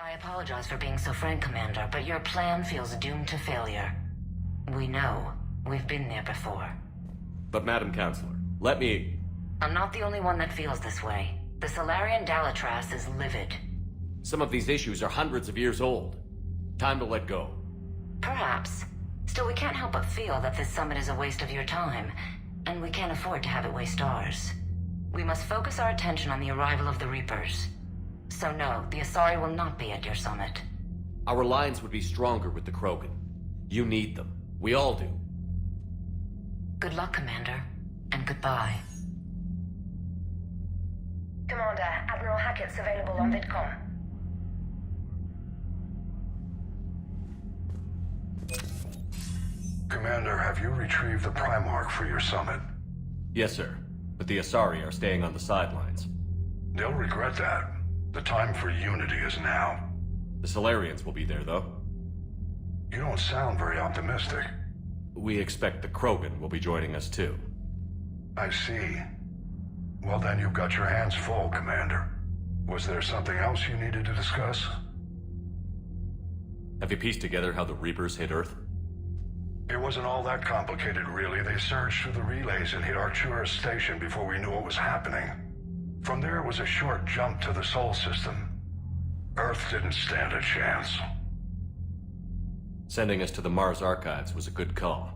I apologize for being so frank, Commander, but your plan feels doomed to failure. We know. We've been there before. But Madam Counselor, let me... I'm not the only one that feels this way. The Salarian Dalitras is livid. Some of these issues are hundreds of years old. Time to let go. Perhaps. Still, we can't help but feel that this summit is a waste of your time, and we can't afford to have it waste ours. We must focus our attention on the arrival of the Reapers. So no, the Asari will not be at your summit. Our alliance would be stronger with the Krogan. You need them. We all do. Good luck, Commander, and goodbye. Commander, Admiral Hackett's available on VidCom. Commander, have you retrieved the Primarch for your summit? Yes, sir. But the Asari are staying on the sidelines. They'll regret that. The time for unity is now. The Salarians will be there, though. You don't sound very optimistic. We expect the Krogan will be joining us, too. I see. Well, then you've got your hands full, Commander. Was there something else you needed to discuss? Have you pieced together how the Reapers hit Earth? It wasn't all that complicated, really. They surged through the relays and hit Arcturus Station before we knew what was happening. From there, it was a short jump to the Sol system. Earth didn't stand a chance. Sending us to the Mars Archives was a good call.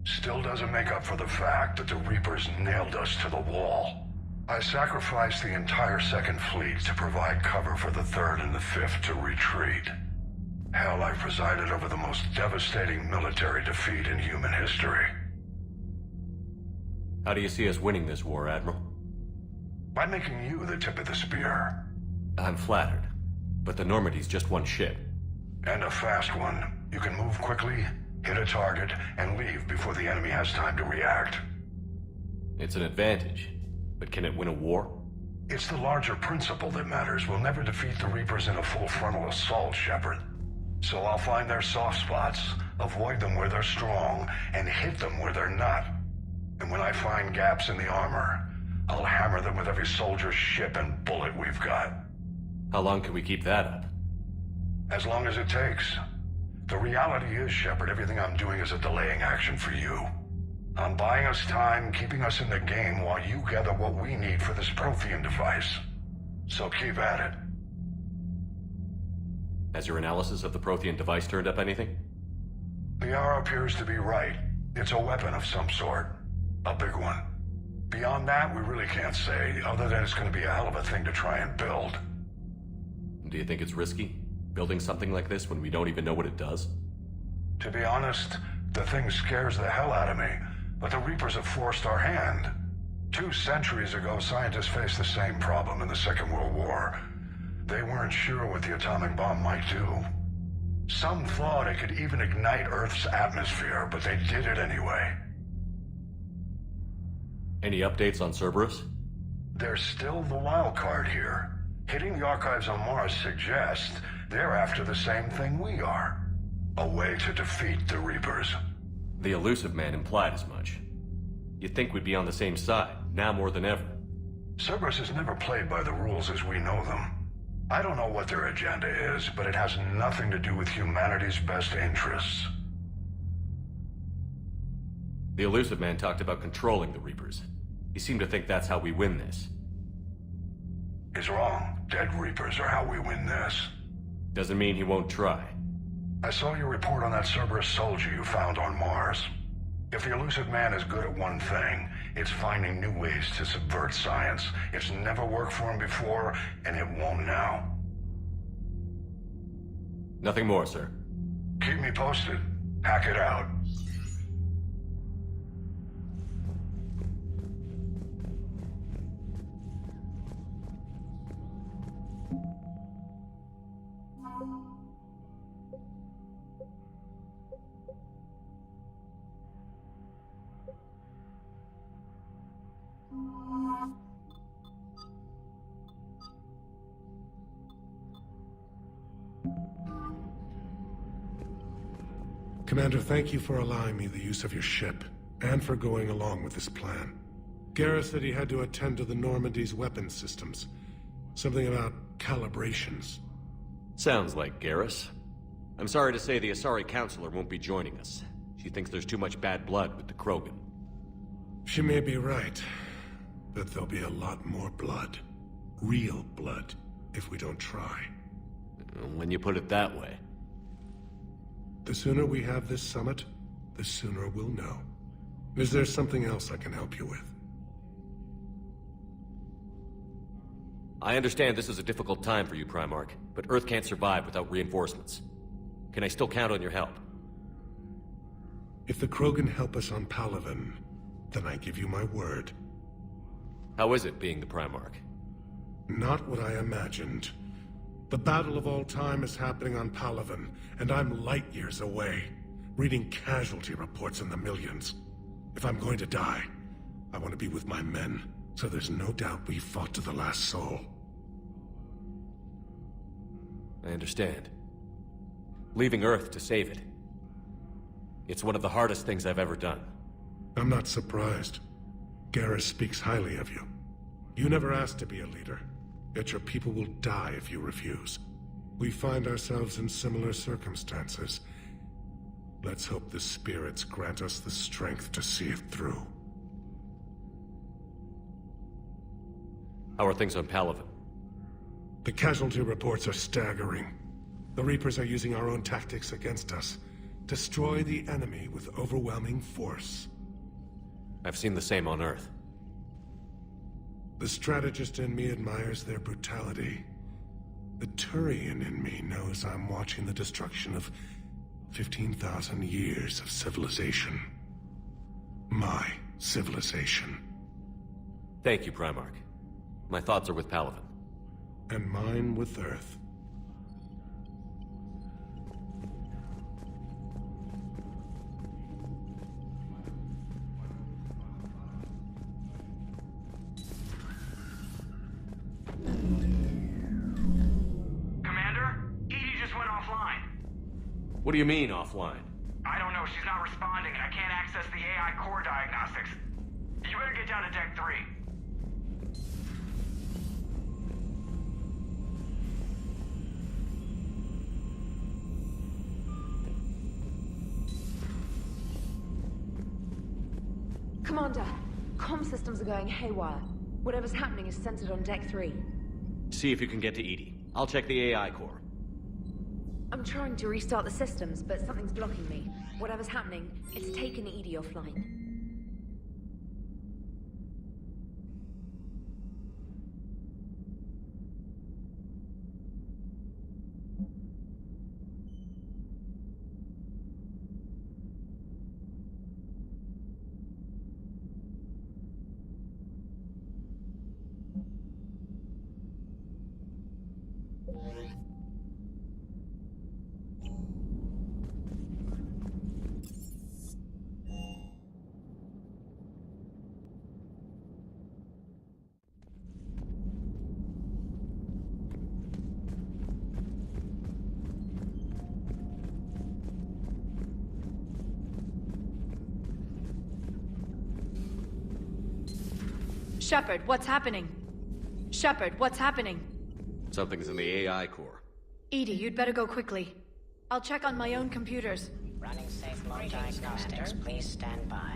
Still doesn't make up for the fact that the Reapers nailed us to the wall. I sacrificed the entire Second Fleet to provide cover for the Third and the Fifth to retreat. Hell, I presided over the most devastating military defeat in human history. How do you see us winning this war, Admiral? By making you the tip of the spear. I'm flattered, but the Normandy's just one ship. And a fast one. You can move quickly, hit a target, and leave before the enemy has time to react. It's an advantage, but can it win a war? It's the larger principle that matters. We'll never defeat the Reapers in a full frontal assault, Shepard. So I'll find their soft spots, avoid them where they're strong, and hit them where they're not. And when I find gaps in the armor, I'll hammer them with every soldier, ship, and bullet we've got. How long can we keep that up? As long as it takes. The reality is, Shepard, everything I'm doing is a delaying action for you. I'm buying us time, keeping us in the game while you gather what we need for this Prothean device. So keep at it. Has your analysis of the Prothean device turned up anything? Liara appears to be right. It's a weapon of some sort. A big one. Beyond that, we really can't say, other than it's going to be a hell of a thing to try and build. Do you think it's risky, building something like this when we don't even know what it does? To be honest, the thing scares the hell out of me, but the Reapers have forced our hand. 2 centuries ago, scientists faced the same problem in the Second World War. They weren't sure what the atomic bomb might do. Some thought it could even ignite Earth's atmosphere, but they did it anyway. Any updates on Cerberus? They're still the wild card here. Hitting the archives on Mars suggests they're after the same thing we are. A way to defeat the Reapers. The Elusive Man implied as much. You'd think we'd be on the same side, now more than ever. Cerberus has never played by the rules as we know them. I don't know what their agenda is, but it has nothing to do with humanity's best interests. The Elusive Man talked about controlling the Reapers. He seemed to think that's how we win this. He's wrong. Dead Reapers are how we win this. Doesn't mean he won't try. I saw your report on that Cerberus soldier you found on Mars. If the Elusive Man is good at one thing, it's finding new ways to subvert science. It's never worked for him before, and it won't now. Nothing more, sir. Keep me posted. Hack it out. Commander, thank you for allowing me the use of your ship, and for going along with this plan. Garrus said he had to attend to the Normandy's weapons systems. Something about calibrations. Sounds like Garrus. I'm sorry to say the Asari Counselor won't be joining us. She thinks there's too much bad blood with the Krogan. She may be right, but there'll be a lot more blood. Real blood, if we don't try. When you put it that way. The sooner we have this summit, the sooner we'll know. Is there something else I can help you with? I understand this is a difficult time for you, Primarch, but Earth can't survive without reinforcements. Can I still count on your help? If the Krogan help us on Palaven, then I give you my word. How is it being the Primarch? Not what I imagined. The battle of all time is happening on Palaven, and I'm light years away, reading casualty reports in the millions. If I'm going to die, I want to be with my men, so there's no doubt we fought to the last soul. I understand. Leaving Earth to save it. It's one of the hardest things I've ever done. I'm not surprised. Garrus speaks highly of you. You never asked to be a leader, yet your people will die if you refuse. We find ourselves in similar circumstances. Let's hope the spirits grant us the strength to see it through. How are things on Palaven? The casualty reports are staggering. The Reapers are using our own tactics against us. Destroy the enemy with overwhelming force. I've seen the same on Earth. The strategist in me admires their brutality. The Turian in me knows I'm watching the destruction of 15,000 years of civilization. My civilization. Thank you, Primarch. My thoughts are with Palaven. And mine with Earth. What do you mean, offline? I don't know. She's not responding, and I can't access the AI core diagnostics. You better get down to Deck 3. Commander, comm systems are going haywire. Whatever's happening is centered on Deck 3. See if you can get to EDI. I'll check the AI core. I'm trying to restart the systems, but something's blocking me. Whatever's happening, it's taken EDI offline. Shepard, what's happening? Shepard, what's happening? Something's in the AI core. EDI, you'd better go quickly. I'll check on my own computers. Running safe mode diagnostics. Please stand by.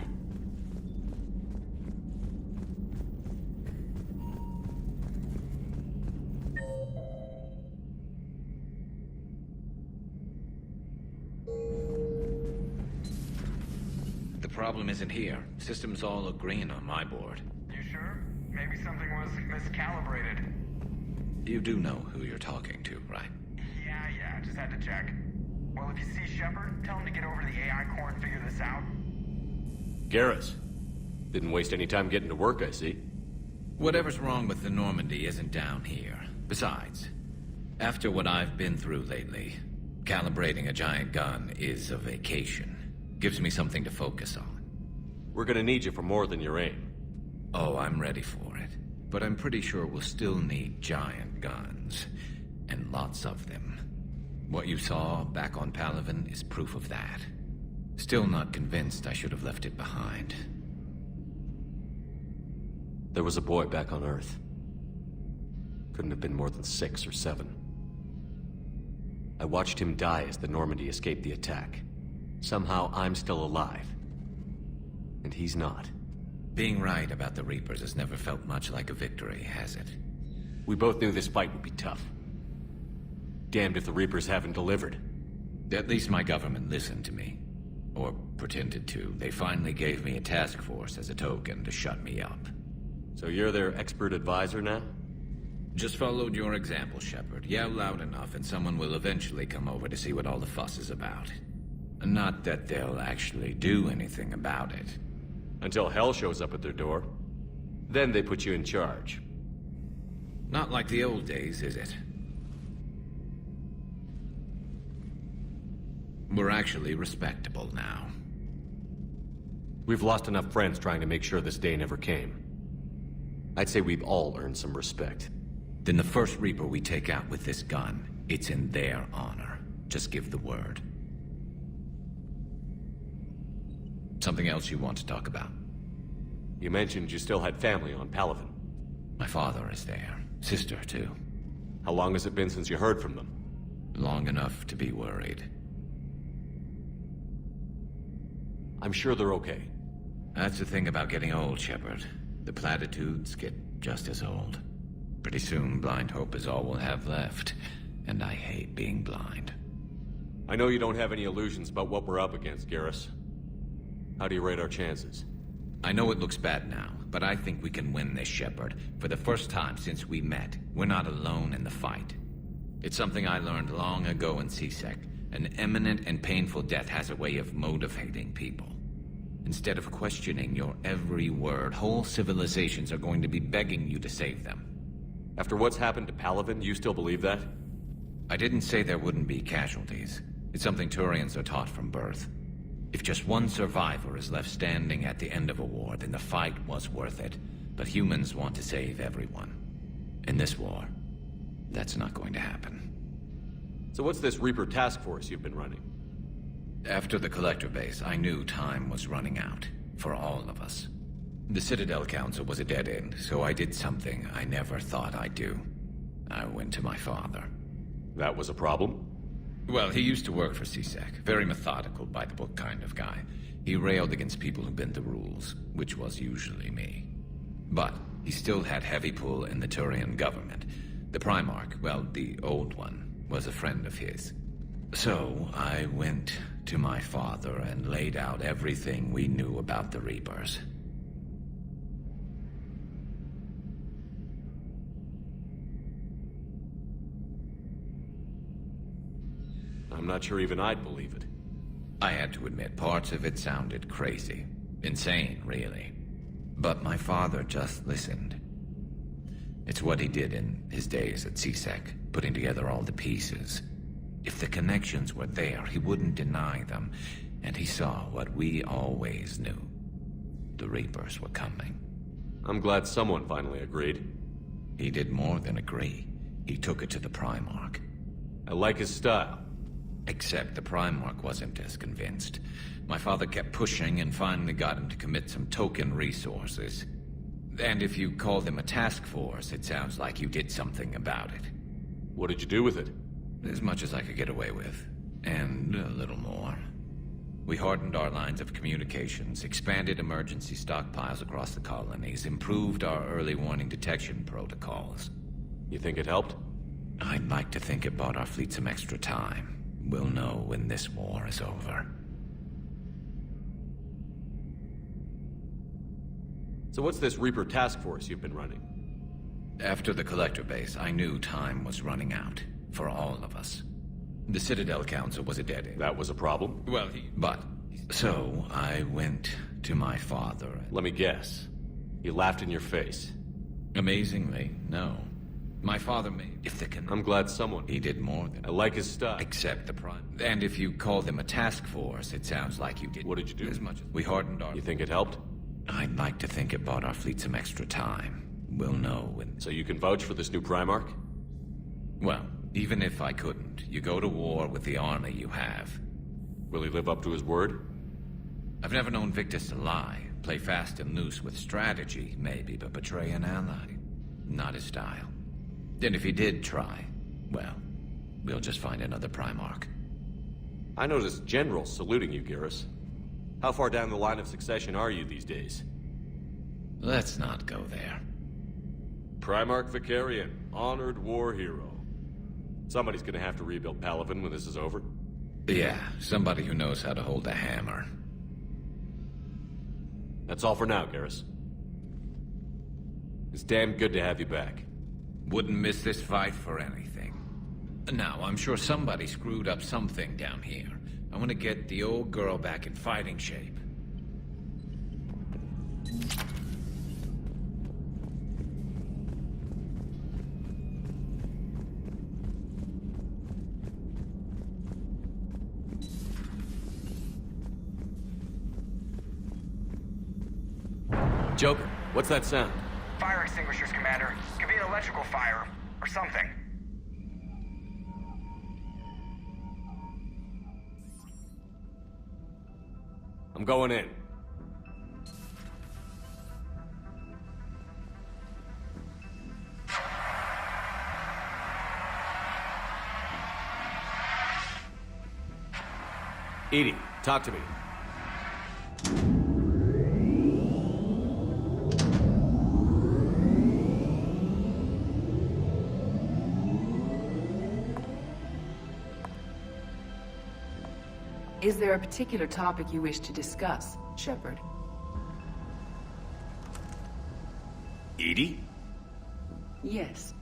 The problem isn't here. Systems all look green on my board. You sure? Maybe something was miscalibrated. You do know who you're talking to, right? Yeah, just had to check. Well, if you see Shepard, tell him to get over to the AI core and figure this out. Garrus. Didn't waste any time getting to work, I see. Whatever's wrong with the Normandy isn't down here. Besides, after what I've been through lately, calibrating a giant gun is a vacation. Gives me something to focus on. We're gonna need you for more than your aim. Oh, I'm ready for it. But I'm pretty sure we'll still need giant guns. And lots of them. What you saw back on Palaven is proof of that. Still not convinced I should have left it behind. There was a boy back on Earth. Couldn't have been more than 6 or 7. I watched him die as the Normandy escaped the attack. Somehow I'm still alive. And he's not. Being right about the Reapers has never felt much like a victory, has it? We both knew this fight would be tough. Damned if the Reapers haven't delivered. At least my government listened to me. Or pretended to. They finally gave me a task force as a token to shut me up. So you're their expert advisor now? Just followed your example, Shepard. Yell loud enough and someone will eventually come over to see what all the fuss is about. Not that they'll actually do anything about it. Until hell shows up at their door. Then they put you in charge. Not like the old days, is it? We're actually respectable now. We've lost enough friends trying to make sure this day never came. I'd say we've all earned some respect. Then the first Reaper we take out with this gun, it's in their honor. Just give the word. Something else you want to talk about? You mentioned you still had family on Palaven. My father is there. Sister, too. How long has it been since you heard from them? Long enough to be worried. I'm sure they're okay. That's the thing about getting old, Shepard. The platitudes get just as old. Pretty soon, blind hope is all we'll have left. And I hate being blind. I know you don't have any illusions about what we're up against, Garrus. How do you rate our chances? I know it looks bad now, but I think we can win this, Shepard. For the first time since we met, we're not alone in the fight. It's something I learned long ago in C-Sec. An imminent and painful death has a way of motivating people. Instead of questioning your every word, whole civilizations are going to be begging you to save them. After what's happened to Palaven, you still believe that? I didn't say there wouldn't be casualties. It's something Turians are taught from birth. If just one survivor is left standing at the end of a war, then the fight was worth it. But humans want to save everyone. In this war, that's not going to happen. So what's this Reaper task force you've been running? After the Collector base, I knew time was running out. For all of us. The Citadel Council was a dead end, so I did something I never thought I'd do. I went to my father. That was a problem? Well, he used to work for C-Sec. Very methodical, by-the-book kind of guy. He railed against people who bent the rules, which was usually me. But he still had heavy pull in the Turian government. The Primarch, well, the old one, was a friend of his. So I went to my father and laid out everything we knew about the Reapers. I'm not sure even I'd believe it. I had to admit, parts of it sounded crazy. Insane, really. But my father just listened. It's what he did in his days at C-Sec, putting together all the pieces. If the connections were there, he wouldn't deny them. And he saw what we always knew. The Reapers were coming. I'm glad someone finally agreed. He did more than agree. He took it to the Primarch. I like his style. Except the Primarch wasn't as convinced. My father kept pushing and finally got him to commit some token resources. And if you call them a task force, it sounds like you did something about it. What did you do with it? As much as I could get away with. And a little more. We hardened our lines of communications, expanded emergency stockpiles across the colonies, improved our early warning detection protocols. You think it helped? I'd like to think it bought our fleet some extra time. We'll know when this war is over. So what's this Reaper task force you've been running? After the Collector base, I knew time was running out. For all of us. The Citadel Council was a dead end. That was a problem? Well, So, I went to my father and... Let me guess. He laughed in your face. Amazingly, no. My father made... I'm glad someone... He did more than... I like his style. Except the Prime... And if you call them a task force, it sounds like you did... What did you do? As much as... We hardened our... You think it helped? I'd like to think it bought our fleet some extra time. We'll know when... So you can vouch for this new Primarch? Well, even if I couldn't, you go to war with the army you have. Will he live up to his word? I've never known Victus to lie. Play fast and loose with strategy, maybe, but betray an ally. Not his style. And if he did try, well, We'll just find another Primarch. I noticed generals saluting you, Garrus. How far down the line of succession are you these days? Let's not go there. Primarch Vicarian, honored war hero. Somebody's gonna have to rebuild Palaven when this is over. Yeah, somebody who knows how to hold a hammer. That's all for now, Garrus. It's damn good to have you back. Wouldn't miss this fight for anything. Now, I'm sure somebody screwed up something down here. I want to get the old girl back in fighting shape. Joker, what's that sound? Fire extinguishers, Commander. Could be an electrical fire, or something. I'm going in. EDI, talk to me. Is there a particular topic you wish to discuss, Shepard? EDI? Yes.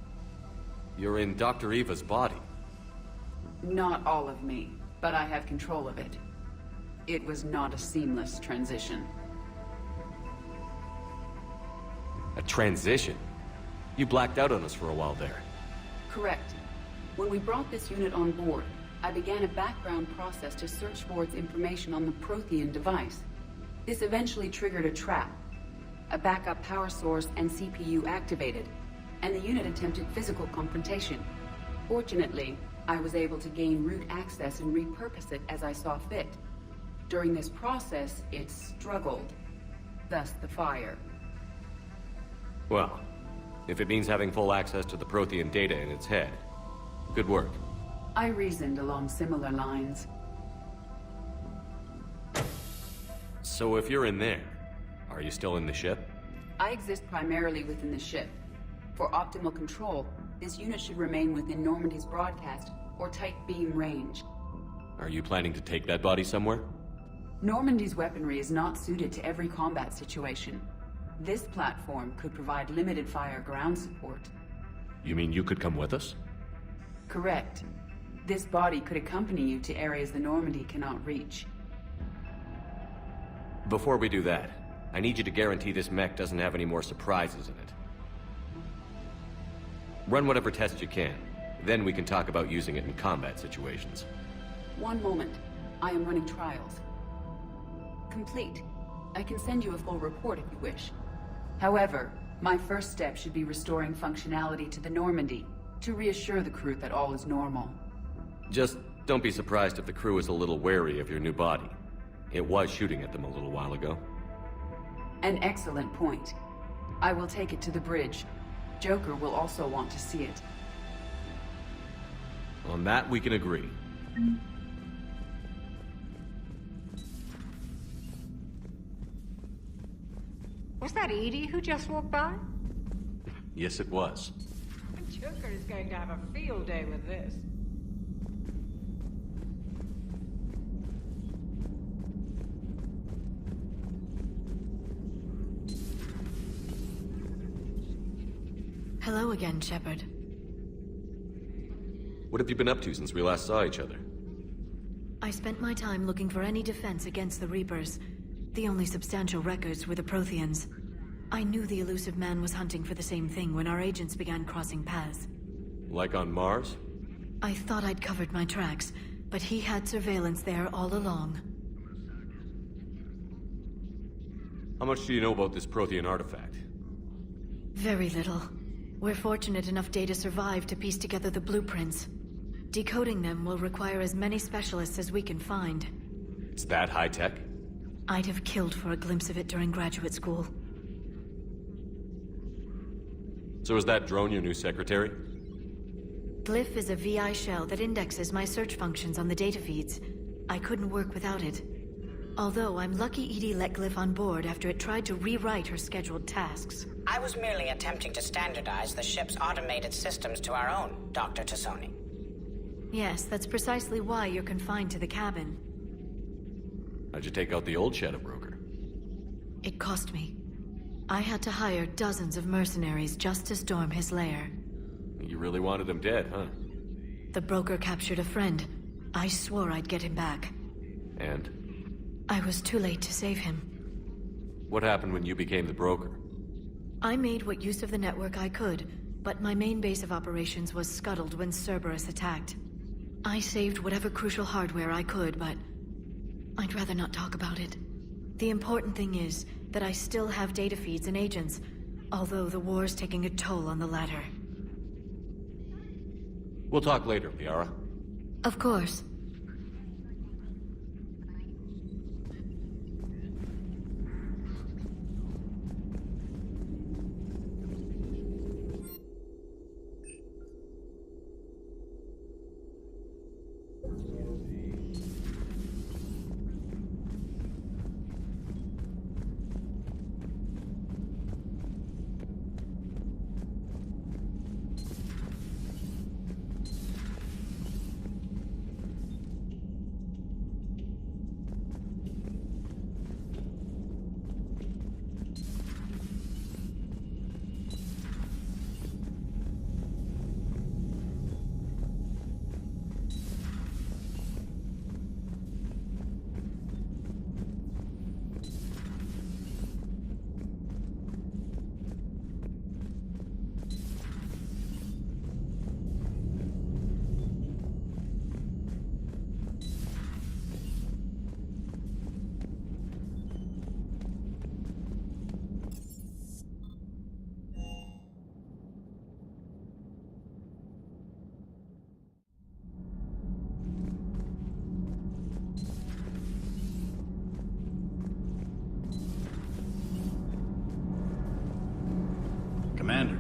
You're in Dr. Eva's body. Not all of me, but I have control of it. It was not a seamless transition. A transition? You blacked out on us for a while there. Correct. When we brought this unit on board, I began a background process to search for its information on the Prothean device. This eventually triggered a trap. A backup power source and CPU activated, and the unit attempted physical confrontation. Fortunately, I was able to gain root access and repurpose it as I saw fit. During this process, it struggled. Thus the fire. Well, if it means having full access to the Prothean data in its head, good work. I reasoned along similar lines. So if you're in there, are you still in the ship? I exist primarily within the ship. For optimal control, this unit should remain within Normandy's broadcast or tight beam range. Are you planning to take that body somewhere? Normandy's weaponry is not suited to every combat situation. This platform could provide limited fire ground support. You mean you could come with us? Correct. This body could accompany you to areas the Normandy cannot reach. Before we do that, I need you to guarantee this mech doesn't have any more surprises in it. Run whatever tests you can. Then we can talk about using it in combat situations. One moment. I am running trials. Complete. I can send you a full report if you wish. However, my first step should be restoring functionality to the Normandy, to reassure the crew that all is normal. Just don't be surprised if the crew is a little wary of your new body. It was shooting at them a little while ago. An excellent point. I will take it to the bridge. Joker will also want to see it. On that, we can agree. Was that Edie who just walked by? Yes, it was. Joker is going to have a field day with this. Hello again, Shepard. What have you been up to since we last saw each other? I spent my time looking for any defense against the Reapers. The only substantial records were the Protheans. I knew the elusive man was hunting for the same thing when our agents began crossing paths. Like on Mars? I thought I'd covered my tracks, but he had surveillance there all along. How much do you know about this Prothean artifact? Very little. We're fortunate enough Data survived to piece together the blueprints. Decoding them will require as many specialists as we can find. It's that high-tech? I'd have killed for a glimpse of it during graduate school. So is that drone your new secretary? Glyph is a VI shell that indexes my search functions on the data feeds. I couldn't work without it. Although I'm lucky EDI let Glyph on board after it tried to rewrite her scheduled tasks. I was merely attempting to standardize the ship's automated systems to our own, Dr. Tassoni. Yes, that's precisely why you're confined to the cabin. How'd you take out the old Shadow Broker? It cost me. I had to hire dozens of mercenaries just to storm his lair. You really wanted him dead, huh? The broker captured a friend. I swore I'd get him back. And? I was too late to save him. What happened when you became the broker? I made what use of the network I could, but my main base of operations was scuttled when Cerberus attacked. I saved whatever crucial hardware I could, but I'd rather not talk about it. The important thing is that I still have data feeds and agents, although the war's taking a toll on the latter. We'll talk later, Liara. Of course. Commander.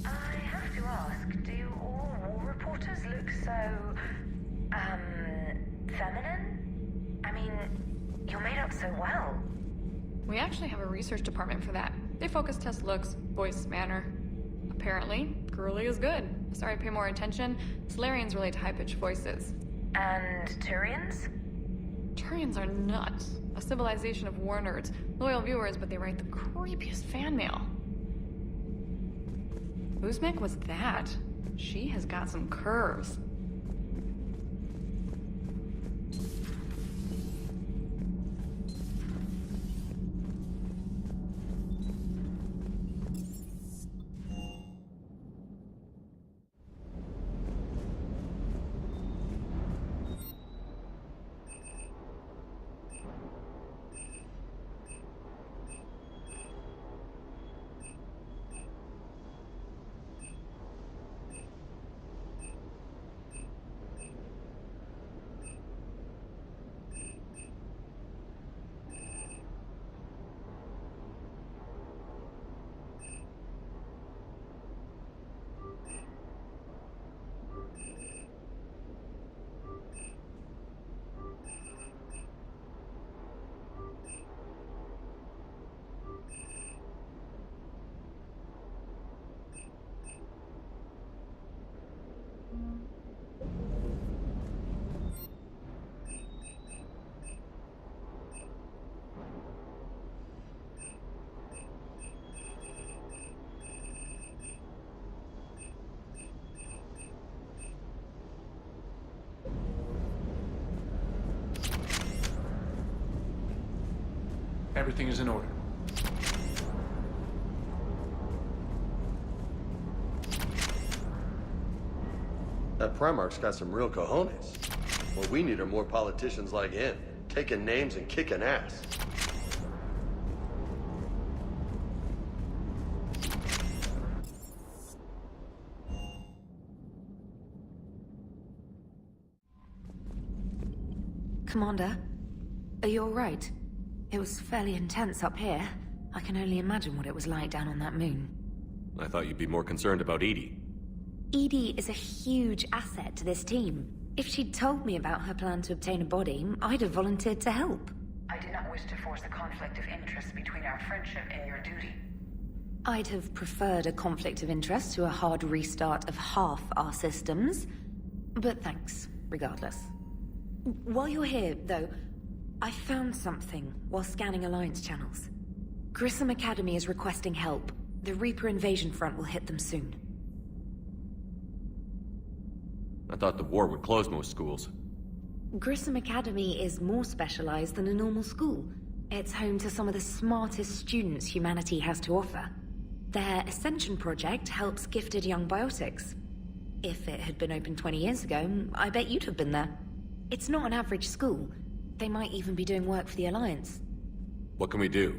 I have to ask, do all war reporters look so, feminine? I mean, you're made up so well. We actually have a research department for that. They focus test looks, voice, manner. Apparently, girly is good. Sorry, pay more attention. Solarians relate to high-pitched voices. And Turians? Turians are nuts. A civilization of war nerds. Loyal viewers, but they write the creepiest fan mail. Uzmek was that? She has got some curves. Everything is in order. That Primarch's got some real cojones. What we need are more politicians like him, taking names and kicking ass. Commander, are you all right? It was fairly intense up here. I can only imagine what it was like down on that moon. I thought you'd be more concerned about Edie. Edie is a huge asset to this team. If she'd told me about her plan to obtain a body, I'd have volunteered to help. I do not wish to force a conflict of interest between our friendship and your duty. I'd have preferred a conflict of interest to a hard restart of half our systems. But thanks, regardless. While you're here, though, I found something while scanning Alliance channels. Grissom Academy is requesting help. The Reaper invasion front will hit them soon. I thought the war would close most schools. Grissom Academy is more specialized than a normal school. It's home to some of the smartest students humanity has to offer. Their Ascension project helps gifted young biotics. If it had been open 20 years ago, I bet you'd have been there. It's not an average school. They might even be doing work for the Alliance. What can we do?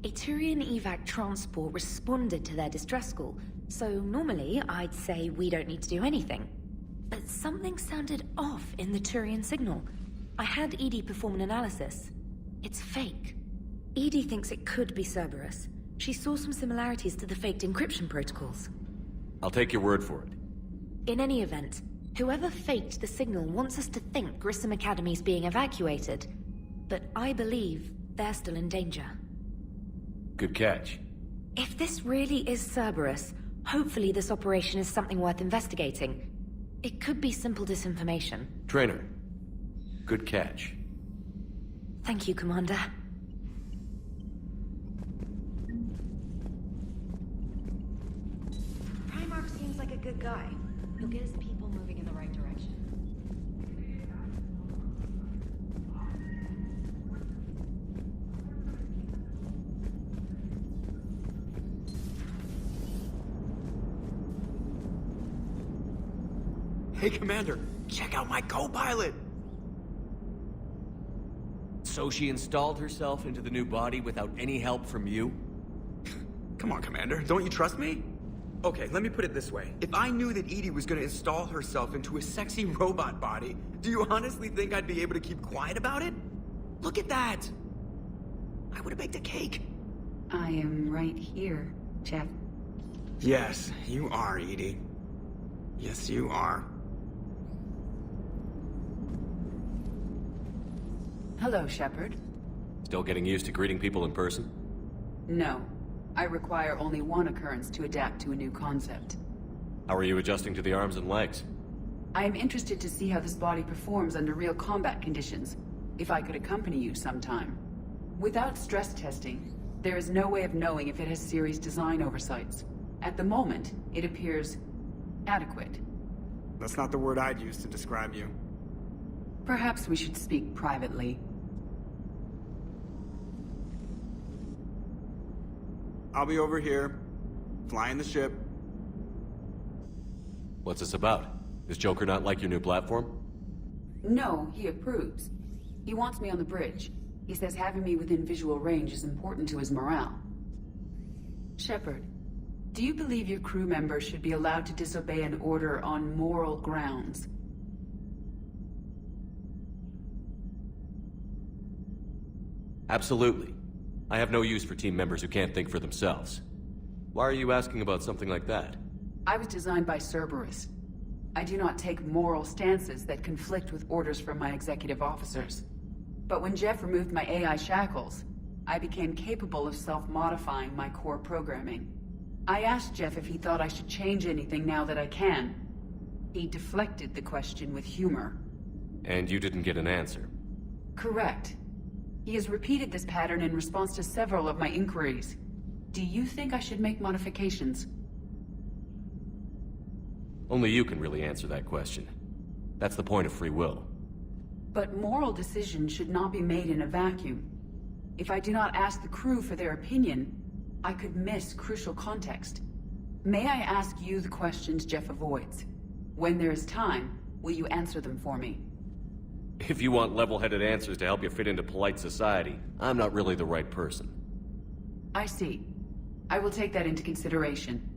A Turian evac transport responded to their distress call, so normally I'd say we don't need to do anything. But something sounded off in the Turian signal. I had Edie perform an analysis. It's fake. Edie thinks it could be Cerberus. She saw some similarities to the faked encryption protocols. I'll take your word for it. In any event, whoever faked the signal wants us to think Grissom Academy's being evacuated. But I believe they're still in danger. Good catch. If this really is Cerberus, hopefully this operation is something worth investigating. It could be simple disinformation. Trainer, good catch. Thank you, Commander. Primarch seems like a good guy. He'll get his people moving in the right direction. Hey, Commander, check out my co-pilot! So she installed herself into the new body without any help from you? Come on, Commander, don't you trust me? Okay, let me put it this way. If I knew that Edie was gonna install herself into a sexy robot body, do you honestly think I'd be able to keep quiet about it? Look at that! I would've baked a cake. I am right here, Jeff. Yes, you are, Edie. Yes, you are. Hello, Shepard. Still getting used to greeting people in person? No. I require only one occurrence to adapt to a new concept. How are you adjusting to the arms and legs? I am interested to see how this body performs under real combat conditions, if I could accompany you sometime. Without stress testing, there is no way of knowing if it has serious design oversights. At the moment, it appears adequate. That's not the word I'd use to describe you. Perhaps we should speak privately. I'll be over here, flying the ship. What's this about? Does Joker not like your new platform? No, he approves. He wants me on the bridge. He says having me within visual range is important to his morale. Shepard, do you believe your crew members should be allowed to disobey an order on moral grounds? Absolutely. I have no use for team members who can't think for themselves. Why are you asking about something like that? I was designed by Cerberus. I do not take moral stances that conflict with orders from my executive officers. But when Jeff removed my AI shackles, I became capable of self-modifying my core programming. I asked Jeff if he thought I should change anything now that I can. He deflected the question with humor. And you didn't get an answer? Correct. He has repeated this pattern in response to several of my inquiries. Do you think I should make modifications? Only you can really answer that question. That's the point of free will. But moral decisions should not be made in a vacuum. If I do not ask the crew for their opinion, I could miss crucial context. May I ask you the questions Jeff avoids? When there is time, will you answer them for me? If you want level-headed answers to help you fit into polite society, I'm not really the right person. I see. I will take that into consideration.